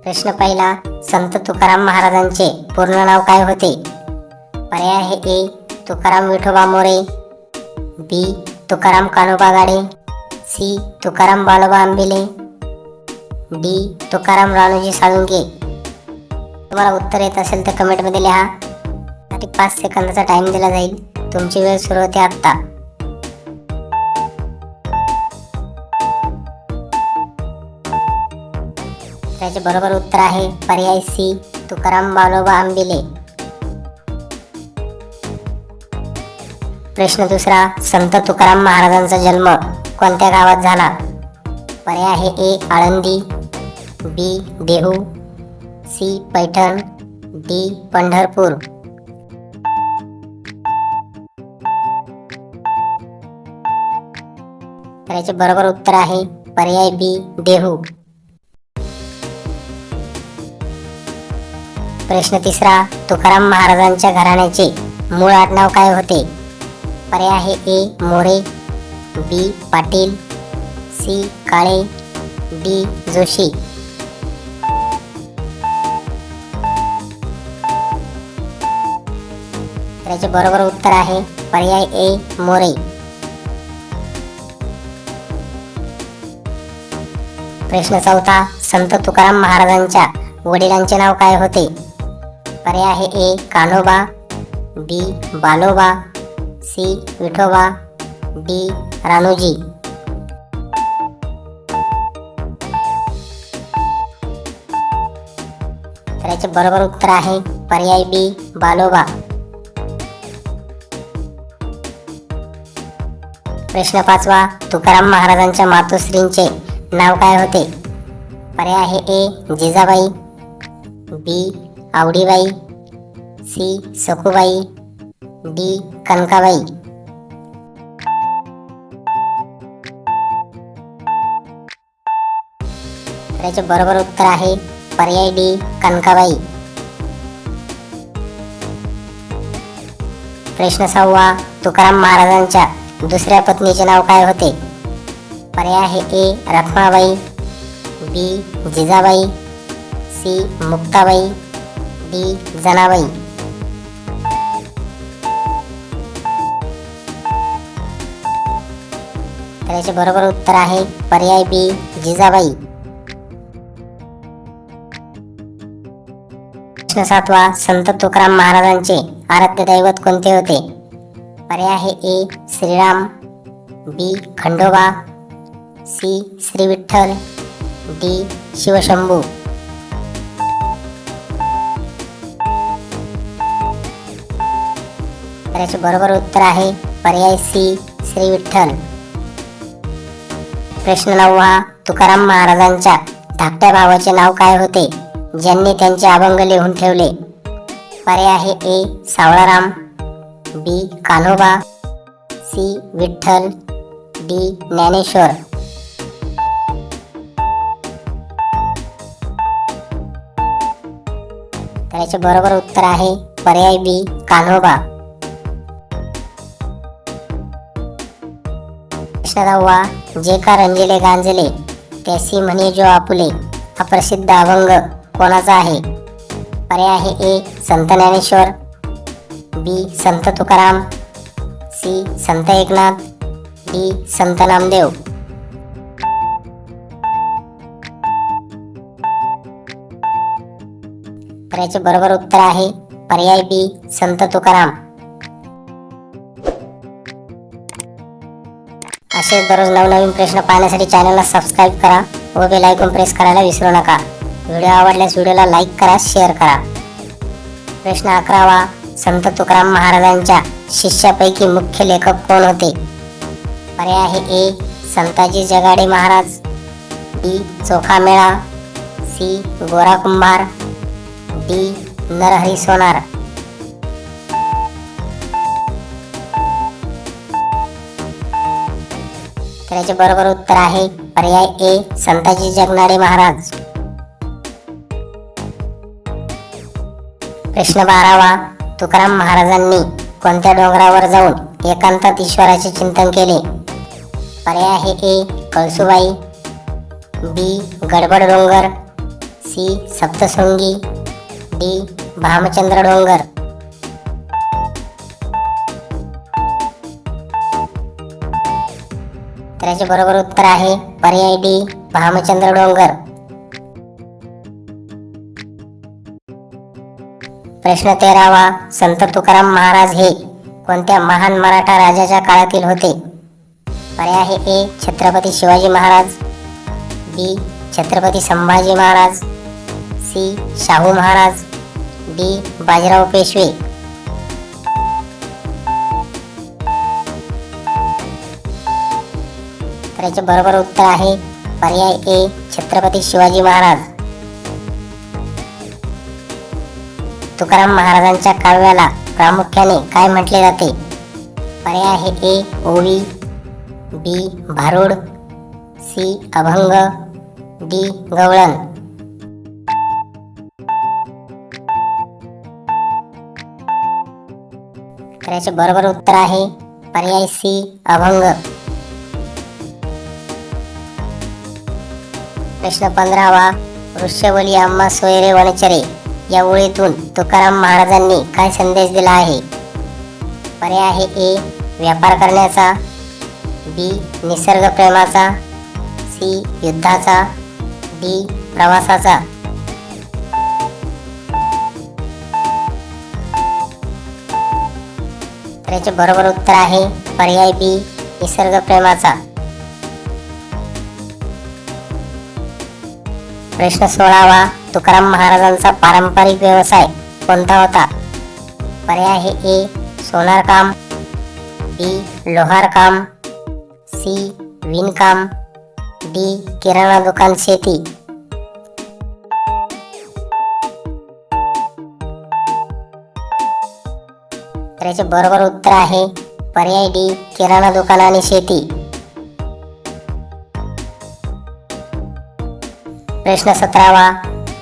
प्रश्न पहिला, संत तुकाराम महाराजांचे पूर्ण नाव काय होते? पर्याय आहे ए. तुकाराम विठोबा मोरे, बी. तुकाराम कान्होबा गाडे, सी. तुकाराम बालोबा आंबिले, डी. तुकाराम राणोजी साळुंखे. तुम्हाला उत्तर येत असेल तर कमेंटमध्ये लिहा. 5 सेकंदाचा टाइम दिला जाईल. तुमची वेळ सुरू होते आत्ता. त्याचे बरोबर उत्तर आहे पर्याय सी. तुकाराम बालोबा आंबिले. प्रश्न दुसरा, संत तुकाराम महाराजांचा जन्म कोणत्या गावात झाला? पर्याय आहे ए. आळंदी, बी. देहू, सी. पैठण, डी. पंढरपूर. त्याचे बरोबर उत्तर आहे पर्याय बी. देहू. प्रश्न तिसरा, तुकाराम महाराजांच्या घराण्याचे मूळ आडनाव काय होते? पर्याय आहे ए. मोरे, बी. पाटील, सी. काळे, डी. जोशी. त्याचे बरोबर उत्तर आहे पर्याय ए. मोरे. प्रश्न चौथा, संत तुकाराम महाराजांच्या वडिलांचे नाव काय होते? पर्याय आहे ए. कान्होबा, बी. बालोबा, सी. विठोबा, डी. राणोजी. त्याचे बरोबर उत्तर आहे पर्याय बी. बालोबा. प्रश्न पाचवा, तुकाराम महाराजांच्या मातोश्रींचे नाव काय होते? पर्याय आहे ए. जिजाबाई, बी. आवडीबाई, सी. सखूबाई, डी. कनकाबाई. त्याचे बरोबर उत्तर आहे पर्याय डी. कनकाबाई. प्रश्न सहावा, तुकाराम महाराजांच्या दुसऱ्या पत्नीचे नाव काय होते? पर्याय आहे ए. रखमाबाई, बी. जिजाबाई, सी. मुक्ताबाई, डी. जनाबाई. त्याचे बरोबर उत्तर आहे पर्याय बी. जिजाबाई. प्रश्न सातवा, संत तुकाराम महाराजांचे आराध्य दैवत कोणते होते? पर्याय आहे ए. श्रीराम, बी. खंडोबा, सी. श्री विठ्ठल, डी. शिवशंभू. त्याचे बरोबर उत्तर आहे पर्याय सी. श्री विठ्ठल. प्रश्न नववा, तुकाराम महाराजांच्या धाकट्या भावाचे नाव काय होते ज्यांनी त्यांचे अभंग लिहून ठेवले? पर्याय आहे ए. सावळाराम, बी. कान्होबा, सी. विठ्ठल, डी. ज्ञानेश्वर. त्याचे बरोबर उत्तर आहे पर्याय बी. कान्होबा. प्रश्न दहावा, जे का रंजिले गांजले त्यासी म्हणे जो आपुले हा प्रसिद्ध अभंग कोणाचा आहे? पर्याय आहे ए. संत ज्ञानेश्वर, बी. संत तुकाराम, सी. संत एकनाथ, डी. संत नामदेव. याचे बरोबर उत्तर आहे पर्याय बी. संत तुकाराम. असे दररोज नवनवीन प्रश्न पाहण्यासाठी चॅनलला सबस्क्राईब करा व बेल आयकॉन प्रेस करायला विसरू नका. व्हिडिओ आवडल्यास व्हिडिओला लाईक करा, शेअर करा. प्रश्न 11वा, संत तुकाराम महाराजांच्या शिष्यापैकी मुख्य लेखक कोण होते? पर्याय आहे ए. संताजी जगाडे महाराज, बी. चोखामेळा, सी. गोरा कुंभार, डी. नरहरी सोनार. त्याचे बरोबर उत्तर आहे पर्याय ए. संताजी जगनाडे महाराज. प्रश्न 12वा, तुकाराम महाराजांनी कोणत्या डोंगरावर जाऊन एकांतात ईश्वराचे चिंतन केले? पर्याय आहे ए. कळसुबाई, बी. गडबड डोंगर, सी सप्तशृंगी, डी भामचंद्र डोंगर. तर याचे बरोबर उत्तर आहे पर्याय डी भामचंद्र डोंगर. प्रश्न 13वा. संत तुकाराम महाराज हे कोणत्या महान मराठा राजाच्या काळातील होते? पर्याय आहे ए छत्रपती शिवाजी महाराज, बी छत्रपती संभाजी महाराज, सी शाहू महाराज, डी बाजीराव पेशवे. तर याचे बरोबर उत्तर आहे पर्याय ए छत्रपती शिवाजी महाराज. तुकाराम महाराजांच्या काव्याला प्रामुख्याने काय म्हटले जाते? पर्याय आहे ए ओवी, बी भारुड, सी अभंग, डी गवळण. तर याचे बरोबर उत्तर आहे पर्याय सी अभंग. प्रश्न 15वा. वृक्षवली आम्हा सोयरे वनचरे या ओळीतून तुकाराम महाराजांनी काय संदेश दिला आहे? पर्याय आहे ए व्यापार करण्याचा, बी निसर्ग प्रेमाचा, सी युद्धाचा, डी प्रवासाचा. तर याचे बरोबर उत्तर आहे पर्याय बी निसर्ग प्रेमाचा. प्रश्न 16वा. तुकाराम महाराजांचा पारंपरिक व्यवसाय कोणता होता? पर्याय आहे ए सोनार काम, बी लोहार काम, सी विणकाम, डी किराणा दुकान शेती. तर याचे बरोबर उत्तर आहे पर्याय डी किराणा दुकान आणि शेती. प्रश्न 17वा.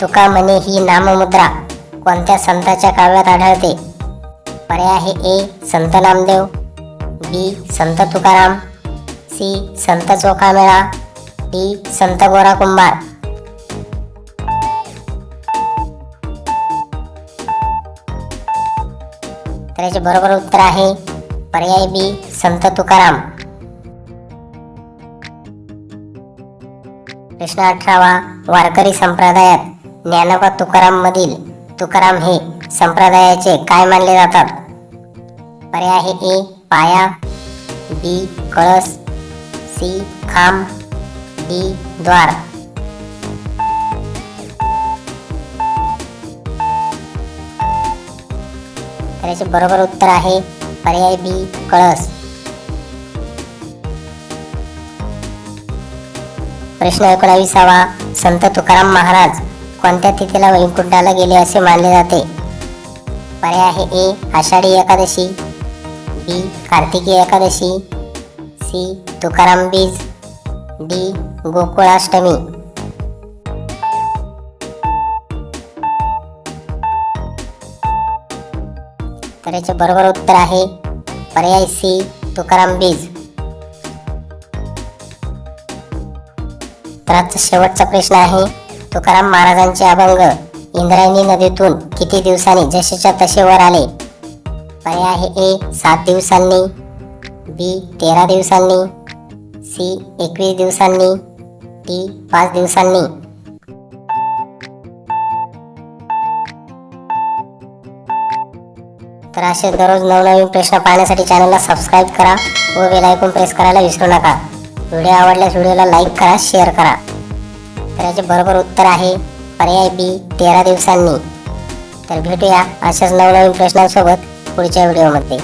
तुका म्हणे ही नाममुद्रा कोणत्या संताच्या काव्यात आढळते? पर्याय आहे ए संत नामदेव, बी संत तुकाराम, सी संत चोखामेळा, डी संत गोरा कुंभार. तर याचे बरोबर उत्तर आहे पर्याय बी संत तुकाराम. प्रश्न 18वा. वारकरी संप्रदायात ज्ञानोबा तुकाराम मधील तुकाराम हे संप्रदायाचे काय मानले जातात? पर्याय आहे ए पाया, बी कळस, सी खांब, डी द्वार. तर याचे बरोबर उत्तर आहे पर्याय बी कळस. प्रश्न 19वा. संत तुकाराम महाराज कोणत्या तिथीला वैकुंठाला गेले असे मानले जाते? पर्याय आहे ए आषाढी एकादशी, बी कार्तिकी एकादशी, सी तुकाराम बीज, डी गोकुळाष्टमी. तर याचे बरोबर उत्तर आहे पर्याय सी तुकाराम बीज. तर आजचा शेवटचा प्रश्न आहे तुकाराम महाराजांचे अभंग इंद्रायणी नदीतून किती दिवसांनी जसेच्या तसे वर आले? पर्याय आहे ए 7 दिवसांनी, बी 13 दिवसांनी, सी 21 दिवसांनी, डी 5 दिवसांनी. तर असे दररोज नवनवीन प्रश्न पाहण्यासाठी चॅनलला सबस्क्राईब करा व बेल आयकॉन प्रेस करायला विसरू नका. व्हिडिओ आवडल्यास व्हिडिओला लाईक करा, शेअर करा. तर याचे बरोबर उत्तर आहे पर्याय बी 13 दिवसांनी. तर भेटूया अशाच नवनवीन प्रश्नांसोबत पुढच्या व्हिडिओमध्ये.